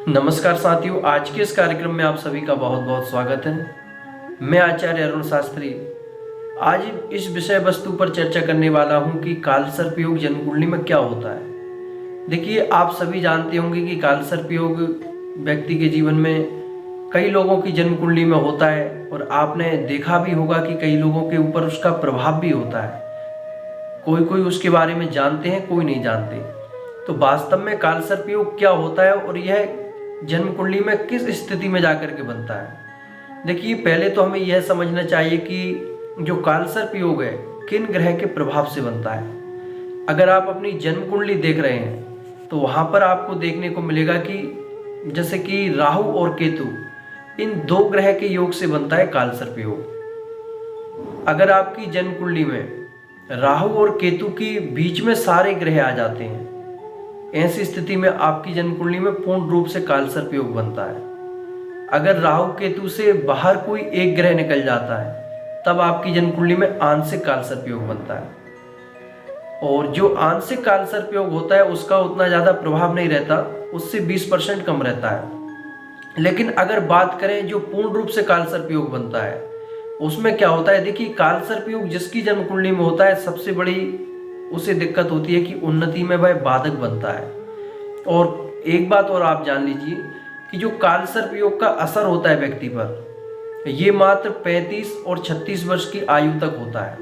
नमस्कार साथियों, आज के इस कार्यक्रम में आप सभी का बहुत बहुत स्वागत है। मैं आचार्य अरुण शास्त्री आज इस विषय वस्तु पर चर्चा करने वाला हूं कि कालसर्प योग जन्म कुंडली में क्या होता है। देखिए, आप सभी जानते होंगे कि कालसर्प योग व्यक्ति के जीवन में कई लोगों की जन्म कुंडली में होता है और आपने देखा भी होगा कि कई लोगों के ऊपर उसका प्रभाव भी होता है। कोई कोई उसके बारे में जानते हैं, कोई नहीं जानते। तो वास्तव में कालसर्प योग क्या होता है और यह जन्म कुंडली में किस स्थिति में जाकर के बनता है। देखिए, पहले तो हमें यह समझना चाहिए कि जो कालसर्प योग है किन ग्रह के प्रभाव से बनता है। अगर आप अपनी जन्म कुंडली देख रहे हैं तो वहां पर आपको देखने को मिलेगा कि जैसे कि राहु और केतु, इन दो ग्रह के योग से बनता है कालसर्प योग। अगर आपकी जन्म कुंडली में राहु और केतु के बीच में सारे ग्रह आ जाते हैं, ऐसी स्थिति में आपकी जन्म कुंडली में पूर्ण रूप से कालसर्प योग बनता है। अगर राहु केतु से बाहर कोई एक ग्रह निकल जाता है तब आपकी जन्म कुंडली में आंशिक कालसर्प योग बनता है। और जो आंशिक कालसर्प योग होता है उसका उतना ज्यादा प्रभाव नहीं रहता, उससे 20% कम रहता है। लेकिन अगर बात करें जो पूर्ण रूप से कालसर्प योग बनता है उसमें क्या होता है। देखिए, कालसर्प योग जिसकी जन्म कुंडली में होता है, सबसे बड़ी उसे दिक्कत होती है कि उन्नति में वह बाधक बनता है। और एक बात और आप जान लीजिए कि जो कालसर्प योग का असर होता है व्यक्ति पर, ये मात्र 35 और 36 वर्ष की आयु तक होता है।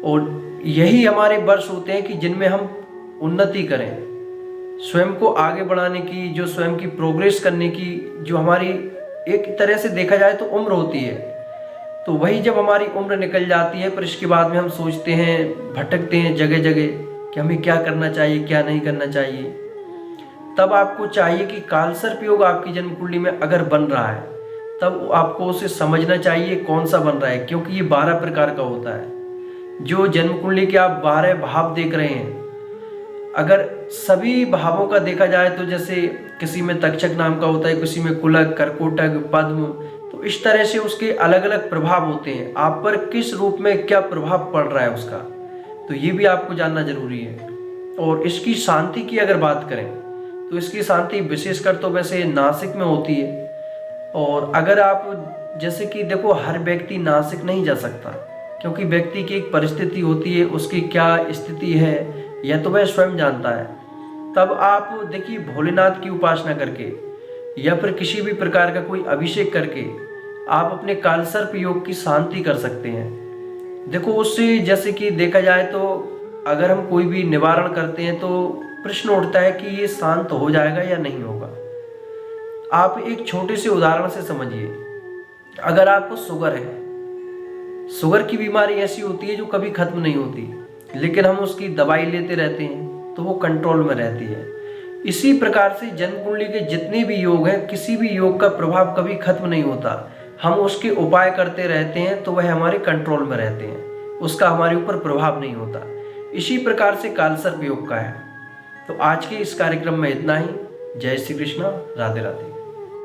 और यही हमारे वर्ष होते हैं कि जिनमें हम उन्नति करें, स्वयं को आगे बढ़ाने की, जो स्वयं की प्रोग्रेस करने की जो हमारी एक तरह से देखा जाए तो उम्र होती है। तो वही जब हमारी उम्र निकल जाती है, फिर इसके बाद में हम सोचते हैं, भटकते हैं जगह जगह कि हमें क्या करना चाहिए, क्या नहीं करना चाहिए। तब आपको चाहिए कि कालसर्प योग आपकी जन्म कुंडली में अगर बन रहा है तब आपको उसे समझना चाहिए कौन सा बन रहा है, क्योंकि ये 12 प्रकार का होता है। जो जन्म कुंडली के आप 12 भाव देख रहे हैं, अगर सभी भावों का देखा जाए तो जैसे किसी में तक्षक नाम का होता है, किसी में कुलक, कर्कोटक, पद्म, तो इस तरह से उसके अलग अलग प्रभाव होते हैं। आप पर किस रूप में क्या प्रभाव पड़ रहा है उसका, तो ये भी आपको जानना जरूरी है। और इसकी शांति की अगर बात करें तो इसकी शांति विशेषकर तो वैसे नासिक में होती है। और अगर आप जैसे कि देखो, हर व्यक्ति नासिक नहीं जा सकता, क्योंकि व्यक्ति की एक परिस्थिति होती है, उसकी क्या स्थिति है यह तो वह स्वयं जानता है। तब आप देखिए, भोलेनाथ की उपासना करके या फिर किसी भी प्रकार का कोई अभिषेक करके आप अपने कालसर्प योग की शांति कर सकते हैं। देखो, उससे जैसे कि देखा जाए तो अगर हम कोई भी निवारण करते हैं तो प्रश्न उठता है कि ये शांत हो जाएगा या नहीं होगा। आप एक छोटे से उदाहरण से समझिए। अगर आपको शुगर है, शुगर की बीमारी ऐसी होती है जो कभी खत्म नहीं होती, लेकिन हम उसकी दवाई लेते रहते हैं तो वो कंट्रोल में रहती है। इसी प्रकार से जन्म कुंडली के जितने भी योग हैं, किसी भी योग का प्रभाव कभी खत्म नहीं होता। हम उसके उपाय करते रहते हैं तो वह हमारे कंट्रोल में रहते हैं, उसका हमारे ऊपर प्रभाव नहीं होता। इसी प्रकार से कालसर्प योग का है। तो आज के इस कार्यक्रम में इतना ही। जय श्री कृष्णा, राधे राधे।